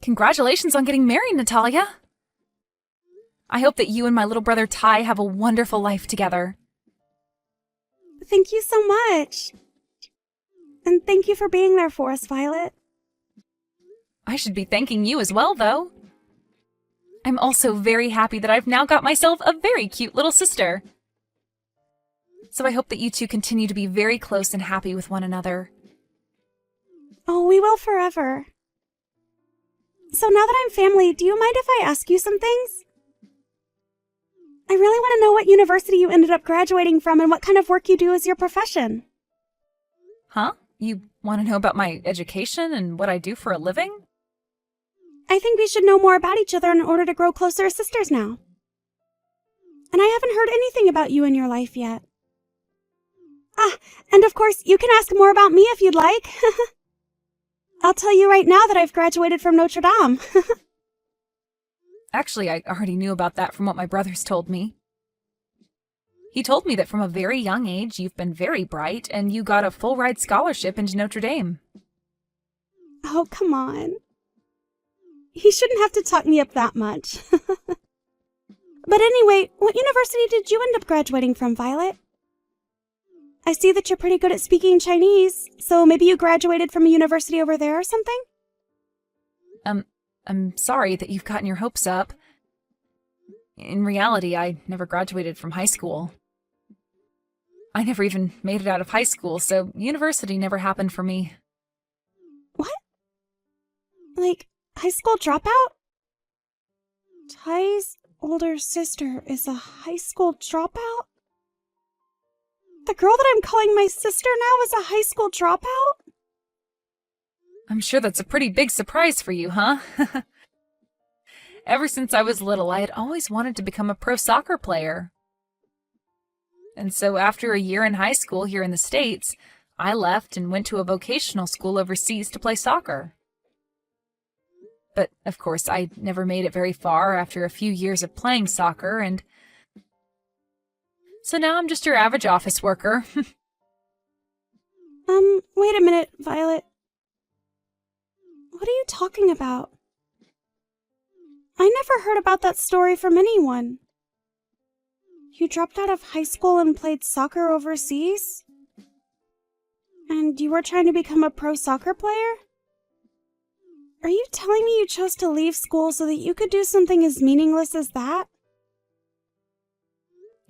Congratulations on getting married, Natalia. I hope that you and my little brother Ty have a wonderful life together. Thank you so much. And thank you for being there for us, Violet. I should be thanking you as well, though. I'm also very happy that I've now got myself a very cute little sister. So I hope that you two continue to be very close and happy with one another. Oh, we will forever. So now that I'm family, do you mind if I ask you some things? I really want to know what university you ended up graduating from and what kind of work you do as your profession. Huh? You want to know about my education and what I do for a living? I think we should know more about each other in order to grow closer as sisters now. And I haven't heard anything about you in your life yet. And of course, you can ask more about me if you'd like. I'll tell you right now that I've graduated from Notre Dame. Actually, I already knew about that from what my brothers told me. He told me that from a very young age, you've been very bright, and you got a full-ride scholarship into Notre Dame. Oh, come on. He shouldn't have to talk me up that much. But anyway, what university did you end up graduating from, Violet? I see that you're pretty good at speaking Chinese, so maybe you graduated from a university over there or something? I'm sorry that you've gotten your hopes up. In reality, I never graduated from high school. I never even made it out of high school, so university never happened for me. What? Like, high school dropout? Ty's older sister is a high school dropout? The girl that I'm calling my sister now is a high school dropout? I'm sure that's a pretty big surprise for you, huh? Ever since I was little, I had always wanted to become a pro soccer player. And so after a year in high school here in the States, I left and went to a vocational school overseas to play soccer. But, of course, I never made it very far after a few years of playing soccer, and so now I'm just your average office worker. Wait a minute, Violet. What are you talking about? I never heard about that story from anyone. You dropped out of high school and played soccer overseas? And you were trying to become a pro soccer player? Are you telling me you chose to leave school so that you could do something as meaningless as that?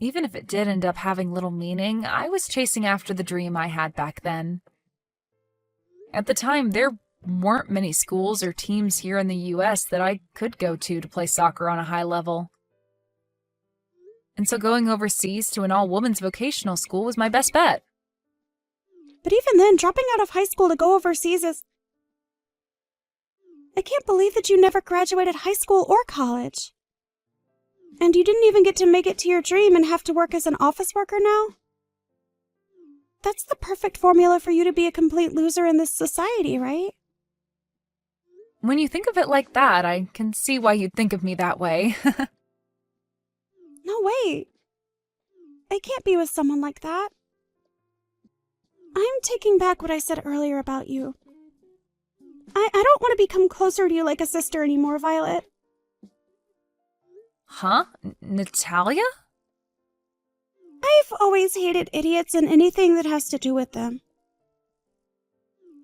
Even if it did end up having little meaning, I was chasing after the dream I had back then. At the time, there weren't many schools or teams here in the US that I could go to play soccer on a high level. And so going overseas to an all-women's vocational school was my best bet. But even then, dropping out of high school to go overseas is... I can't believe that you never graduated high school or college. And you didn't even get to make it to your dream and have to work as an office worker now? That's the perfect formula for you to be a complete loser in this society, right? When you think of it like that, I can see why you'd think of me that way. No, wait. I can't be with someone like that. I'm taking back what I said earlier about you. I don't want to become closer to you like a sister anymore, Violet. Huh? Natalia? I've always hated idiots and anything that has to do with them.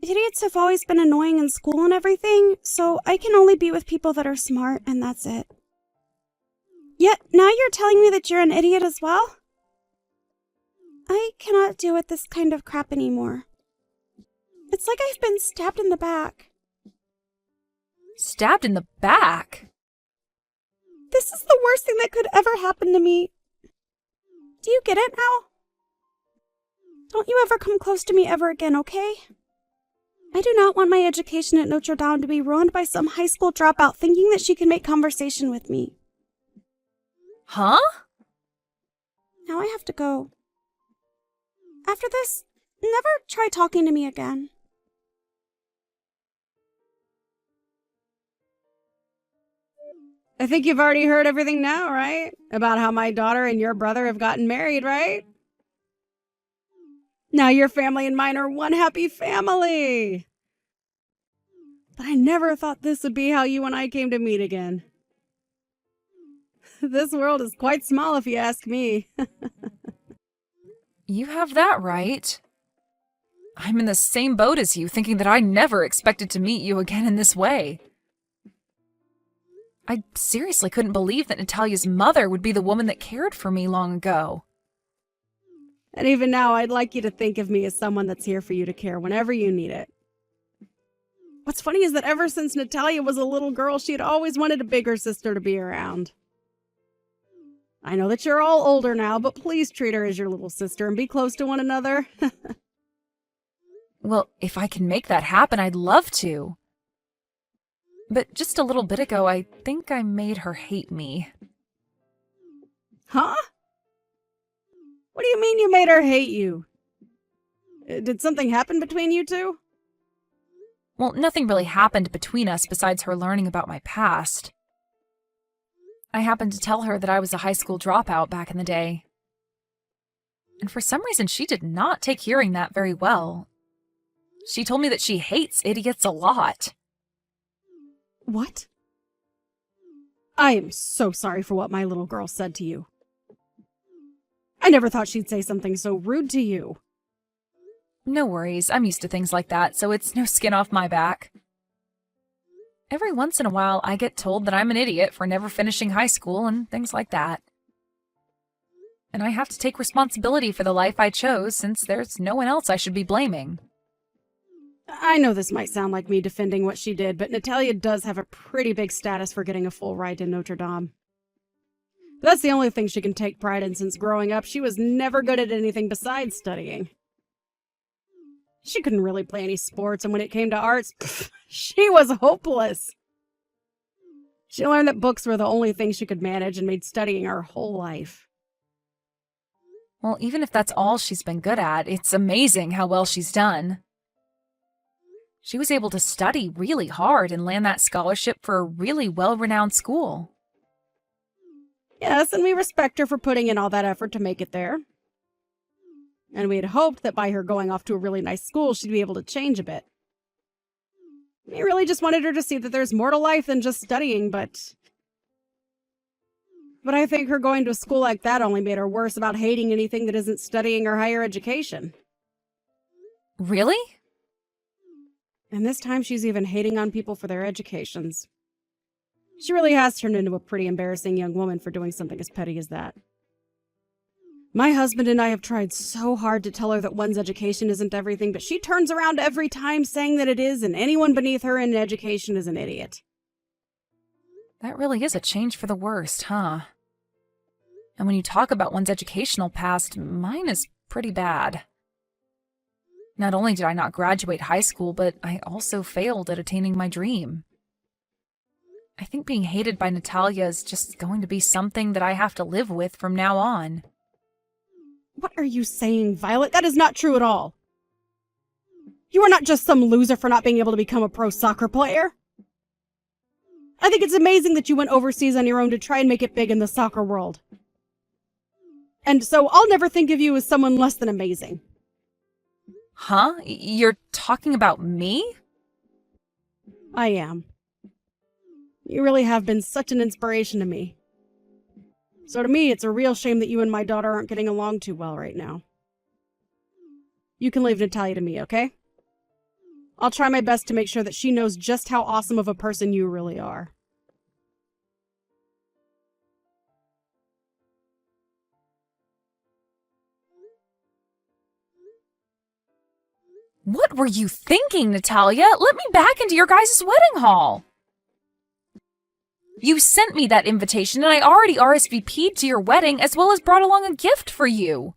Idiots have always been annoying in school and everything, so I can only be with people that are smart, and that's it. Yet, now you're telling me that you're an idiot as well? I cannot deal with this kind of crap anymore. It's like I've been stabbed in the back. Stabbed in the back? This is the worst thing that could ever happen to me. Do you get it now? Don't you ever come close to me ever again, okay? I do not want my education at Notre Dame to be ruined by some high school dropout thinking that she can make conversation with me. Huh? Now I have to go. After this, never try talking to me again. I think you've already heard everything now, right? About how my daughter and your brother have gotten married, right? Now your family and mine are one happy family. But I never thought this would be how you and I came to meet again. This world is quite small if you ask me. You have that right. I'm in the same boat as you, thinking that I never expected to meet you again in this way. I seriously couldn't believe that Natalia's mother would be the woman that cared for me long ago. And even now, I'd like you to think of me as someone that's here for you to care whenever you need it. What's funny is that ever since Natalia was a little girl, she had always wanted a bigger sister to be around. I know that you're all older now, but please treat her as your little sister and be close to one another. Well, if I can make that happen, I'd love to. But just a little bit ago, I think I made her hate me. Huh? What do you mean you made her hate you? Did something happen between you two? Well, nothing really happened between us besides her learning about my past. I happened to tell her that I was a high school dropout back in the day. And for some reason, she did not take hearing that very well. She told me that she hates idiots a lot. What? I am so sorry for what my little girl said to you. I never thought she'd say something so rude to you. No worries, I'm used to things like that, so it's no skin off my back. Every once in a while, I get told that I'm an idiot for never finishing high school and things like that. And I have to take responsibility for the life I chose since there's no one else I should be blaming. I know this might sound like me defending what she did, but Natalia does have a pretty big status for getting a full ride to Notre Dame. That's the only thing she can take pride in since growing up. She was never good at anything besides studying. She couldn't really play any sports, and when it came to arts, she was hopeless. She learned that books were the only thing she could manage and made studying her whole life. Well, even if that's all she's been good at, it's amazing how well she's done. She was able to study really hard and land that scholarship for a really well-renowned school. Yes, and we respect her for putting in all that effort to make it there. And we had hoped that by her going off to a really nice school, she'd be able to change a bit. We really just wanted her to see that there's more to life than just studying, but I think her going to a school like that only made her worse about hating anything that isn't studying or higher education. Really? And this time she's even hating on people for their educations. She really has turned into a pretty embarrassing young woman for doing something as petty as that. My husband and I have tried so hard to tell her that one's education isn't everything, but she turns around every time saying that it is, and anyone beneath her in education is an idiot. That really is a change for the worst, huh? And when you talk about one's educational past, mine is pretty bad. Not only did I not graduate high school, but I also failed at attaining my dream. I think being hated by Natalia is just going to be something that I have to live with from now on. What are you saying, Violet? That is not true at all. You are not just some loser for not being able to become a pro soccer player. I think it's amazing that you went overseas on your own to try and make it big in the soccer world. And so I'll never think of you as someone less than amazing. Huh? You're talking about me? I am. You really have been such an inspiration to me. So to me, it's a real shame that you and my daughter aren't getting along too well right now. You can leave Natalia to me, okay? I'll try my best to make sure that she knows just how awesome of a person you really are. What were you thinking, Natalia? Let me back into your guys' wedding hall. You sent me that invitation and I already RSVP'd to your wedding as well as brought along a gift for you.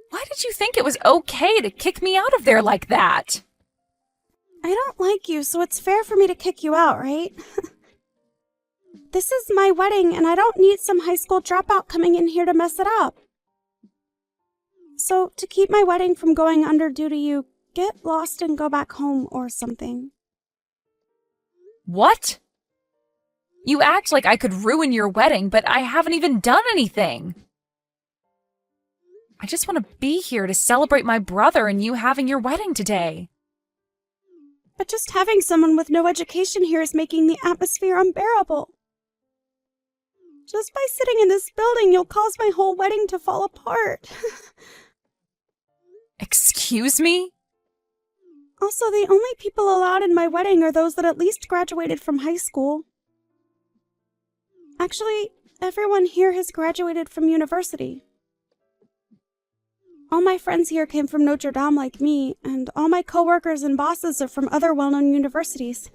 Why did you think it was okay to kick me out of there like that? I don't like you, so it's fair for me to kick you out, right? This is my wedding, and I don't need some high school dropout coming in here to mess it up. So, to keep my wedding from going under due to you, get lost and go back home or something. What? You act like I could ruin your wedding, but I haven't even done anything. I just want to be here to celebrate my brother and you having your wedding today. But just having someone with no education here is making the atmosphere unbearable. Just by sitting in this building, you'll cause my whole wedding to fall apart. Excuse me? Also, the only people allowed in my wedding are those that at least graduated from high school. Actually, everyone here has graduated from university. All my friends here came from Notre Dame like me, and all my coworkers and bosses are from other well-known universities.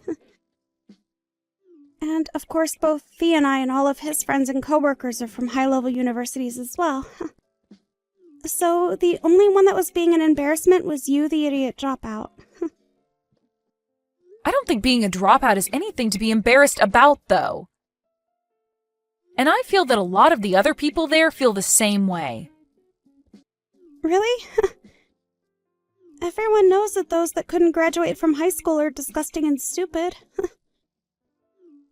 And, of course, both Thea and I and all of his friends and coworkers are from high-level universities as well. So, the only one that was being an embarrassment was you, the idiot dropout. I don't think being a dropout is anything to be embarrassed about, though. And I feel that a lot of the other people there feel the same way. Really? Everyone knows that those that couldn't graduate from high school are disgusting and stupid.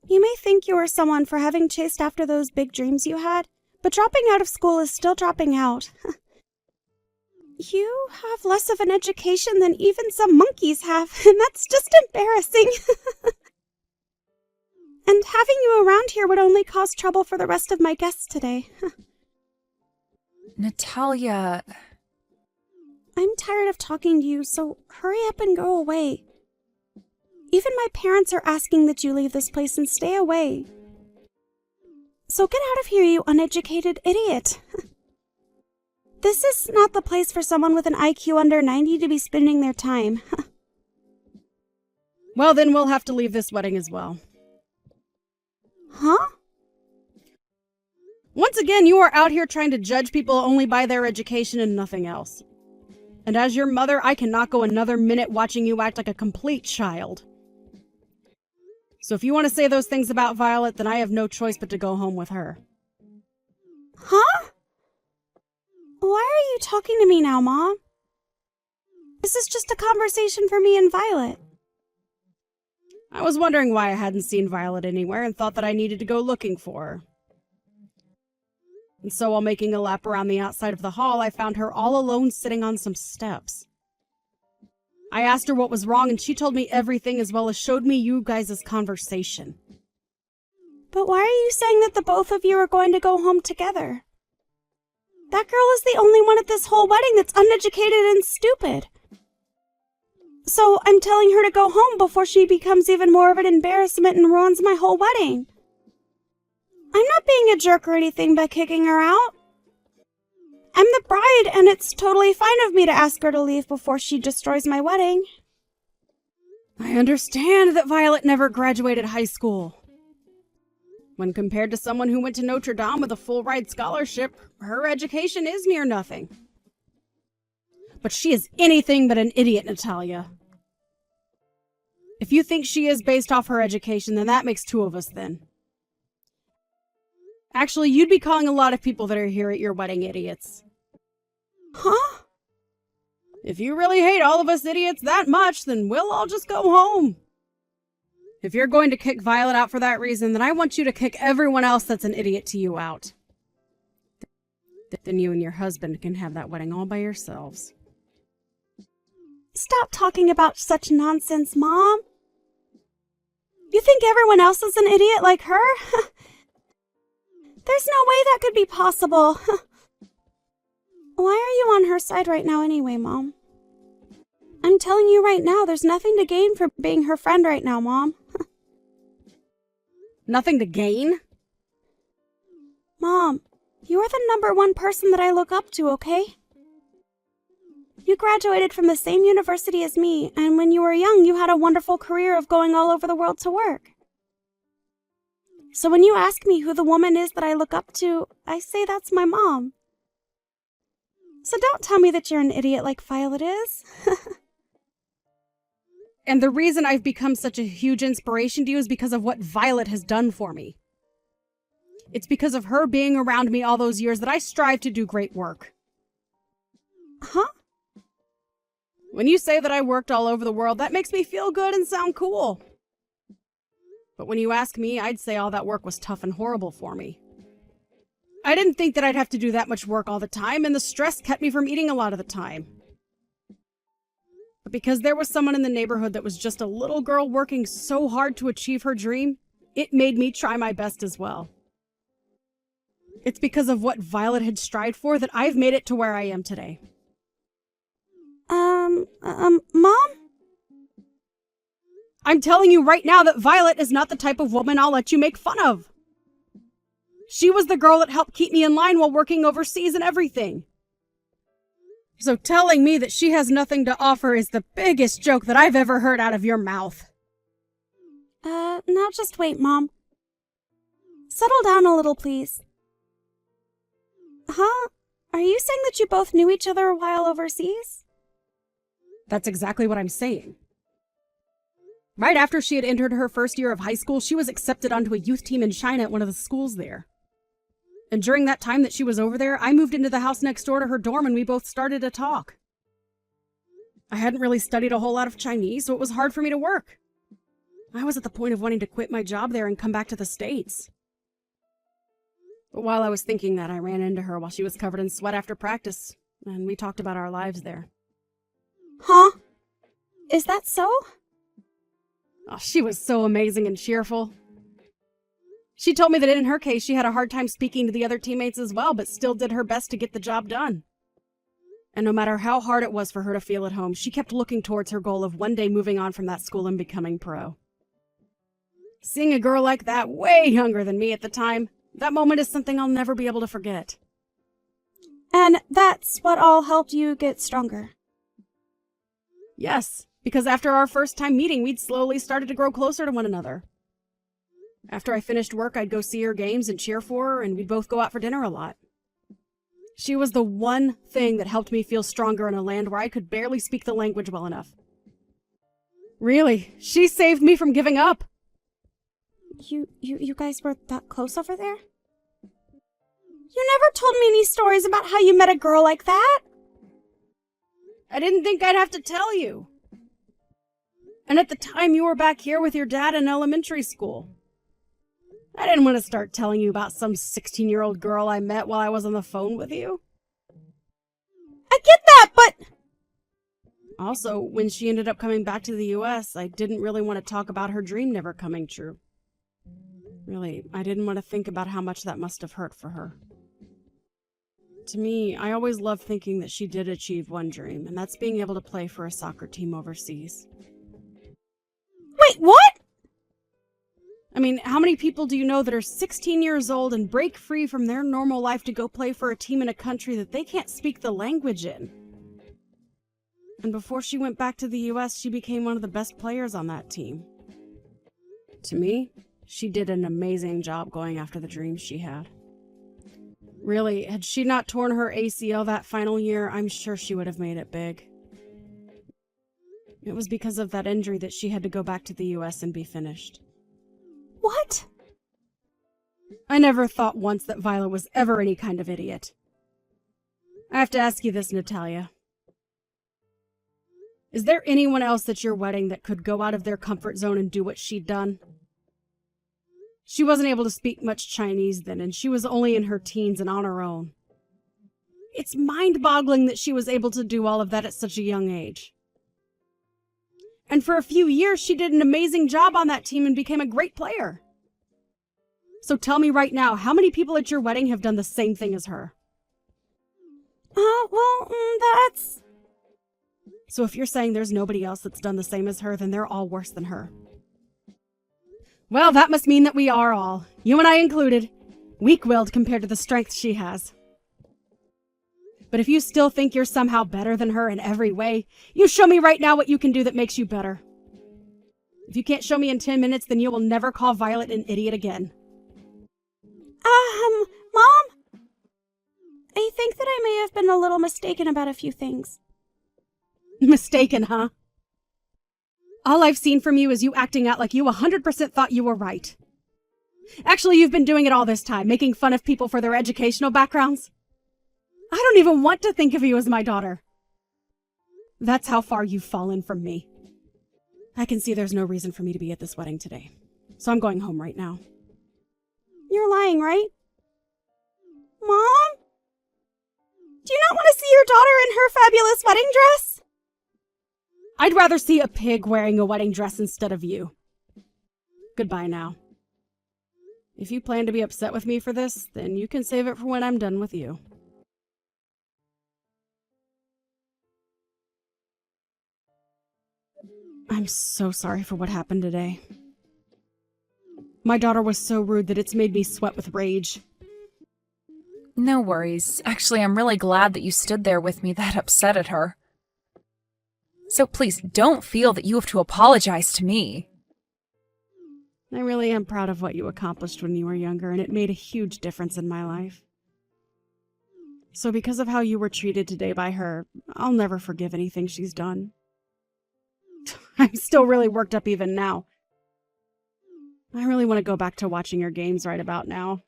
You may think you are someone for having chased after those big dreams you had, but dropping out of school is still dropping out. You have less of an education than even some monkeys have, and that's just embarrassing. And having you around here would only cause trouble for the rest of my guests today. Natalia... I'm tired of talking to you, so hurry up and go away. Even my parents are asking that you leave this place and stay away. So get out of here, you uneducated idiot. This is not the place for someone with an IQ under 90 to be spending their time. Well, then we'll have to leave this wedding as well. Huh? Once again, you are out here trying to judge people only by their education and nothing else. And as your mother, I cannot go another minute watching you act like a complete child. So if you want to say those things about Violet, then I have no choice but to go home with her. Huh? Why are you talking to me now, Mom? This is just a conversation for me and Violet. I was wondering why I hadn't seen Violet anywhere and thought that I needed to go looking for her. And so while making a lap around the outside of the hall, I found her all alone sitting on some steps. I asked her what was wrong, and she told me everything as well as showed me you guys' conversation. But why are you saying that the both of you are going to go home together? That girl is the only one at this whole wedding that's uneducated and stupid. So I'm telling her to go home before she becomes even more of an embarrassment and ruins my whole wedding. I'm not being a jerk or anything by kicking her out. I'm the bride, and it's totally fine of me to ask her to leave before she destroys my wedding. I understand that Violet never graduated high school. When compared to someone who went to Notre Dame with a full-ride scholarship, her education is near nothing. But she is anything but an idiot, Natalia. If you think she is based off her education, then that makes two of us then. Actually, you'd be calling a lot of people that are here at your wedding idiots. Huh? If you really hate all of us idiots that much, then we'll all just go home. If you're going to kick Violet out for that reason, then I want you to kick everyone else that's an idiot to you out. Then you and your husband can have that wedding all by yourselves. Stop talking about such nonsense, Mom. You think everyone else is an idiot like her? There's no way that could be possible. Why are you on her side right now anyway, Mom? I'm telling you right now, there's nothing to gain from being her friend right now, Mom. Nothing to gain? Mom, you are the #1 person that I look up to, okay? You graduated from the same university as me, and when you were young, you had a wonderful career of going all over the world to work. So when you ask me who the woman is that I look up to, I say that's my mom. So don't tell me that you're an idiot like Violet is. And the reason I've become such a huge inspiration to you is because of what Violet has done for me. It's because of her being around me all those years that I strive to do great work. Huh? When you say that I worked all over the world, that makes me feel good and sound cool. But when you ask me, I'd say all that work was tough and horrible for me. I didn't think that I'd have to do that much work all the time, and the stress kept me from eating a lot of the time. because there was someone in the neighborhood that was just a little girl working so hard to achieve her dream, it made me try my best as well. It's because of what Violet had strived for that I've made it to where I am today. Mom? I'm telling you right now that Violet is not the type of woman I'll let you make fun of. She was the girl that helped keep me in line while working overseas and everything. So telling me that she has nothing to offer is the biggest joke that I've ever heard out of your mouth. Now just wait, Mom. Settle down a little, please. Huh? Are you saying that you both knew each other while overseas? That's exactly what I'm saying. Right after she had entered her first year of high school, she was accepted onto a youth team in China at one of the schools there. And during that time that she was over there, I moved into the house next door to her dorm and we both started to talk. I hadn't really studied a whole lot of Chinese, so it was hard for me to work. I was at the point of wanting to quit my job there and come back to the States. But while I was thinking that, I ran into her while she was covered in sweat after practice, and we talked about our lives there. Huh? Is that so? Oh, she was so amazing and cheerful. She told me that in her case, she had a hard time speaking to the other teammates as well, but still did her best to get the job done. And no matter how hard it was for her to feel at home, she kept looking towards her goal of one day moving on from that school and becoming pro. Seeing a girl like that, way younger than me at the time, that moment is something I'll never be able to forget. And that's what all helped you get stronger. Yes, because after our first time meeting, we'd slowly started to grow closer to one another. After I finished work, I'd go see her games and cheer for her, and we'd both go out for dinner a lot. She was the one thing that helped me feel stronger in a land where I could barely speak the language well enough. Really, she saved me from giving up. You guys were that close over there? You never told me any stories about how you met a girl like that. I didn't think I'd have to tell you. And at the time, you were back here with your dad in elementary school. I didn't want to start telling you about some 16-year-old girl I met while I was on the phone with you. I get that, but... Also, when she ended up coming back to the US, I didn't really want to talk about her dream never coming true. Really, I didn't want to think about how much that must have hurt for her. To me, I always loved thinking that she did achieve one dream, and that's being able to play for a soccer team overseas. Wait, what? I mean, how many people do you know that are 16 years old and break free from their normal life to go play for a team in a country that they can't speak the language in? And before she went back to the US, she became one of the best players on that team. To me, she did an amazing job going after the dreams she had. Really, had she not torn her ACL that final year, I'm sure she would have made it big. It was because of that injury that she had to go back to the US and be finished. What? I never thought once that Violet was ever any kind of idiot. I have to ask you this, Natalia. Is there anyone else at your wedding that could go out of their comfort zone and do what she'd done? She wasn't able to speak much Chinese then, and she was only in her teens and on her own. It's mind-boggling that she was able to do all of that at such a young age. And for a few years, she did an amazing job on that team and became a great player. So tell me right now, how many people at your wedding have done the same thing as her? That's... So if you're saying there's nobody else that's done the same as her, then they're all worse than her. Well, that must mean that we are all, you and I included, weak-willed compared to the strength she has. But if you still think you're somehow better than her in every way, you show me right now what you can do that makes you better. If you can't show me in 10 minutes, then you will never call Violet an idiot again. Mom? I think that I may have been a little mistaken about a few things. Mistaken, huh? All I've seen from you is you acting out like you 100% thought you were right. Actually, you've been doing it all this time, making fun of people for their educational backgrounds. I don't even want to think of you as my daughter. That's how far you've fallen from me. I can see there's no reason for me to be at this wedding today, so I'm going home right now. You're lying, right? Mom? Do you not want to see your daughter in her fabulous wedding dress? I'd rather see a pig wearing a wedding dress instead of you. Goodbye now. If you plan to be upset with me for this, then you can save it for when I'm done with you. I'm so sorry for what happened today. My daughter was so rude that it's made me sweat with rage. No worries. Actually, I'm really glad that you stood there with me that upset at her. So please don't feel that you have to apologize to me. I really am proud of what you accomplished when you were younger, and it made a huge difference in my life. So because of how you were treated today by her, I'll never forgive anything she's done. I'm still really worked up even now. I really want to go back to watching your games right about now.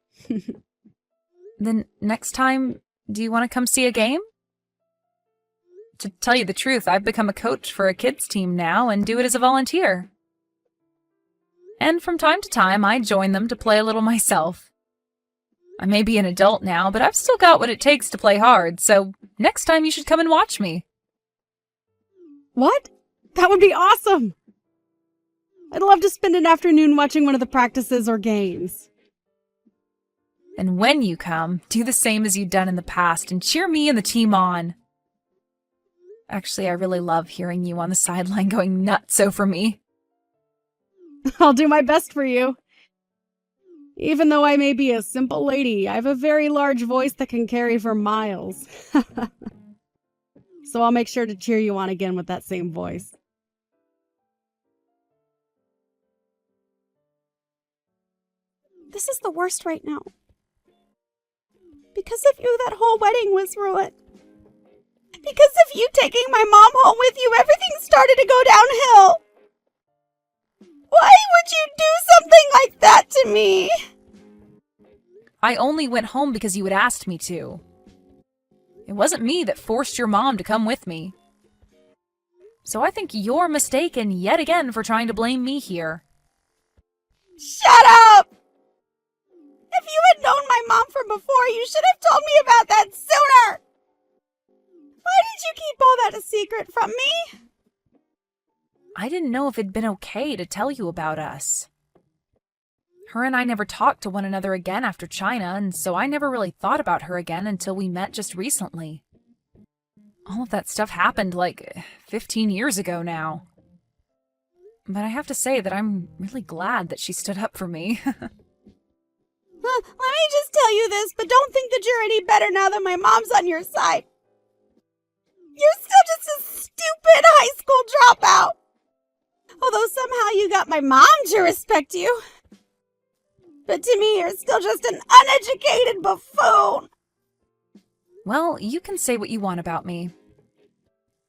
Then next time, do you want to come see a game? To tell you the truth, I've become a coach for a kids team now and do it as a volunteer. And from time to time, I join them to play a little myself. I may be an adult now, but I've still got what it takes to play hard, so next time you should come and watch me. What? That would be awesome! I'd love to spend an afternoon watching one of the practices or games. And when you come, do the same as you've done in the past and cheer me and the team on. Actually, I really love hearing you on the sideline going nuts over me. I'll do my best for you. Even though I may be a simple lady, I have a very large voice that can carry for miles. So I'll make sure to cheer you on again with that same voice. This is the worst right now. Because of you, that whole wedding was ruined. Because of you taking my mom home with you, everything started to go downhill. Why would you do something like that to me? I only went home because you had asked me to. It wasn't me that forced your mom to come with me. So I think you're mistaken yet again for trying to blame me here. Shut up! If you had known my mom from before, you should have told me about that sooner! Why did you keep all that a secret from me? I didn't know if it'd been okay to tell you about us. Her and I never talked to one another again after China, and so I never really thought about her again until we met just recently. All of that stuff happened like 15 years ago now. But I have to say that I'm really glad that she stood up for me. Let me just tell you this, but don't think that you're any better now that my mom's on your side. You're still just a stupid high school dropout. Although somehow you got my mom to respect you. But to me, you're still just an uneducated buffoon. Well, you can say what you want about me.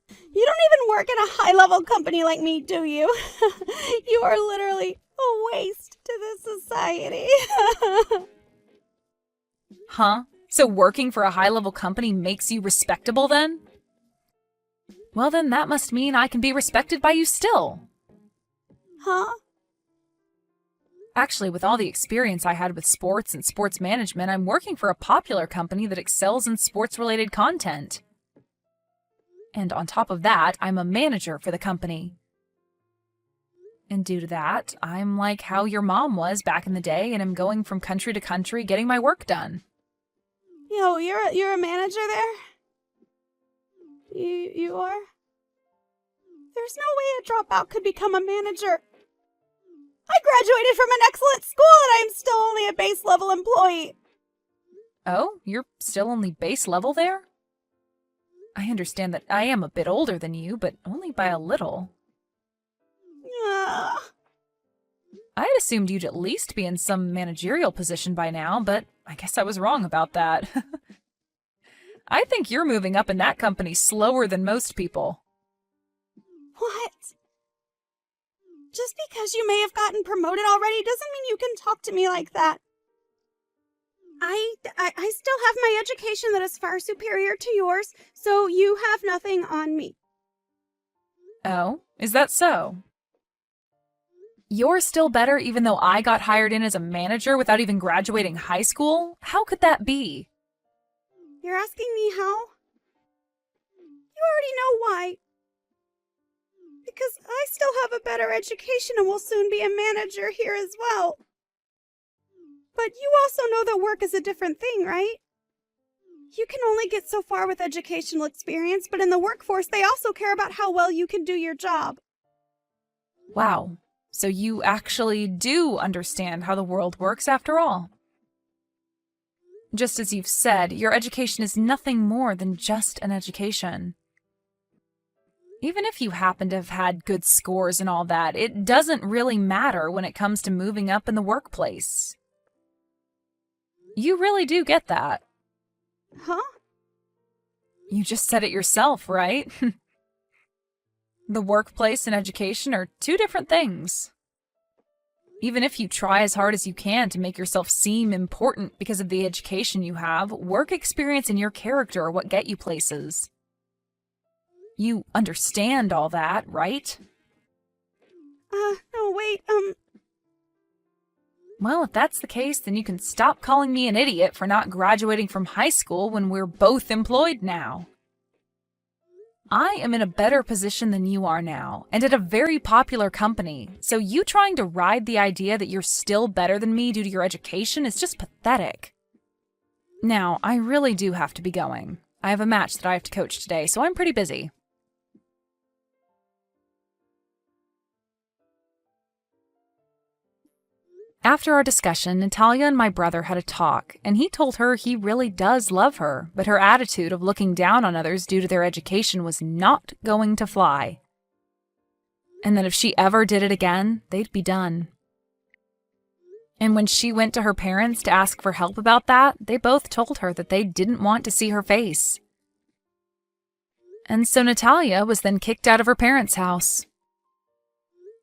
You don't even work in a high-level company like me, do you? You are literally a waste to this society. Huh? So working for a high-level company makes you respectable then? Well then, that must mean I can be respected by you still. Huh? Actually, with all the experience I had with sports and sports management, I'm working for a popular company that excels in sports-related content. And on top of that, I'm a manager for the company. And due to that, I'm like how your mom was back in the day, and I'm going from country to country getting my work done. Yo, you're a manager there? You are? There's no way a dropout could become a manager. I graduated from an excellent school and I am still only a base level employee. Oh, you're still only base level there? I understand that I am a bit older than you, but only by a little. I had assumed you'd at least be in some managerial position by now, but I guess I was wrong about that. I think you're moving up in that company slower than most people. What? Just because you may have gotten promoted already doesn't mean you can talk to me like that. I still have my education that is far superior to yours, so you have nothing on me. Oh, is that so? You're still better even though I got hired in as a manager without even graduating high school? How could that be? You're asking me how? You already know why. because I still have a better education and will soon be a manager here as well. But you also know that work is a different thing, right? You can only get so far with educational experience, but in the workforce, they also care about how well you can do your job. Wow. So you actually do understand how the world works after all. Just as you've said, your education is nothing more than just an education. Even if you happen to have had good scores and all that, it doesn't really matter when it comes to moving up in the workplace. You really do get that. Huh? You just said it yourself, right? The workplace and education are two different things. Even if you try as hard as you can to make yourself seem important because of the education you have, work experience and your character are what get you places. You understand all that, right? No, wait, Well, if that's the case, then you can stop calling me an idiot for not graduating from high school when we're both employed now. I am in a better position than you are now, and at a very popular company, so you trying to ride the idea that you're still better than me due to your education is just pathetic. Now, I really do have to be going. I have a match that I have to coach today, so I'm pretty busy. After our discussion, Natalia and my brother had a talk, and he told her he really does love her, but her attitude of looking down on others due to their education was not going to fly. And that if she ever did it again, they'd be done. And when she went to her parents to ask for help about that, they both told her that they didn't want to see her face. And so Natalia was then kicked out of her parents' house.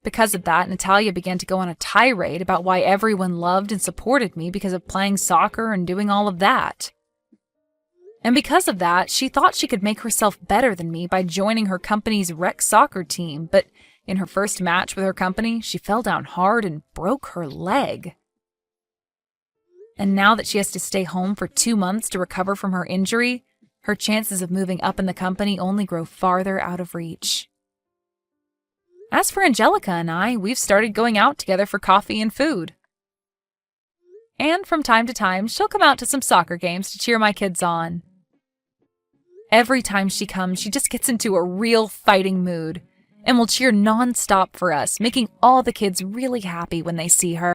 Because of that, Natalia began to go on a tirade about why everyone loved and supported me because of playing soccer and doing all of that. And because of that, she thought she could make herself better than me by joining her company's rec soccer team, but in her first match with her company, she fell down hard and broke her leg. And now that she has to stay home for 2 months to recover from her injury, her chances of moving up in the company only grow farther out of reach. As for Angelica and I, we've started going out together for coffee and food. And from time to time, she'll come out to some soccer games to cheer my kids on. Every time she comes, she just gets into a real fighting mood and will cheer non-stop for us, making all the kids really happy when they see her.